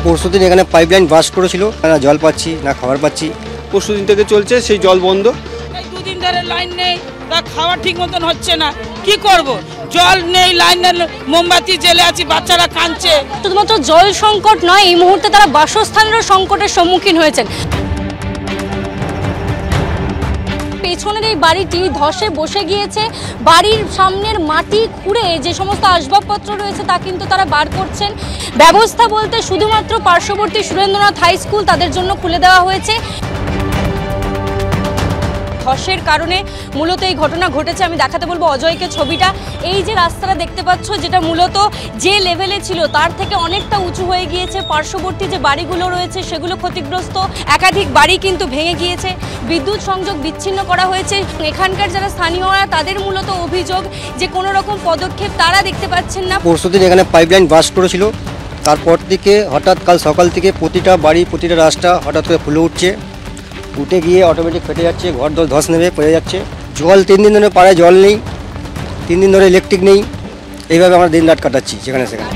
পরশুদিন এখানে pipeline bast করেছিল, না জল পাচ্ছি না খাবার পাচ্ছি। পরশুদিন থেকে চলছে সেই জল বন্ধ। এই দুদিন ধরে লাইন নেই, তা খাওয়া ঠিক মতন হচ্ছে না, কি করব? জল নেই, লাইন নেই, মোমবাতি জ্বেলে আছি, বাচ্চারা কাঁদছে। শুধুমাত্র জল সংকট নয়, এই মুহূর্তে তারা বাসস্থানেরও সংকটের সম্মুখীন হয়েছেন। পেছনের এই বাড়িটি ধসে বসে গিয়েছে, বাড়ির সামনের মাটি খুঁড়ে যে সমস্ত আসবাবপত্র রয়েছে তা কিন্তু তারা বার করছেন। ব্যবস্থা বলতে শুধুমাত্র পার্শ্ববর্তী সুরেন্দ্রনাথ হাই স্কুল তাদের জন্য খুলে দেওয়া হয়েছে। ধসের কারণে মূলত এই ঘটনা ঘটেছে। আমি দেখাতে বলবো অজয়কে ছবিটা। এই যে রাস্তাটা দেখতে পাচ্ছ, যেটা মূলত যে লেভেলে ছিল তার থেকে অনেকটা উঁচু হয়ে গিয়েছে। পার্শ্ববর্তী যে বাড়িগুলো রয়েছে সেগুলো ক্ষতিগ্রস্ত, একাধিক বাড়ি কিন্তু ভেঙে গিয়েছে, বিদ্যুৎ সংযোগ বিচ্ছিন্ন করা হয়েছে। এখানকার যারা স্থানীয়রা তাদের মূলত অভিযোগ যে কোনো রকম পদক্ষেপ তারা দেখতে পাচ্ছেন না। পরশুদিন এখানে পাইপলাইন বাস্ট করেছিল, তারপর থেকে হঠাৎ কাল সকাল থেকে প্রতিটা বাড়ি প্রতিটা রাস্তা হঠাৎ করে ফুলে উঠছে, উঠে গিয়ে অটোমেটিক ফেটে যাচ্ছে, ঘর দর ধস নেমে পড়ে যাচ্ছে। জল 3 দিন ধরে পাড়ায় জল নেই, 3 দিন ধরে ইলেকট্রিক নেই, এইভাবে আমরা দিন রাত কাটাচ্ছি যেখানে সেখানে।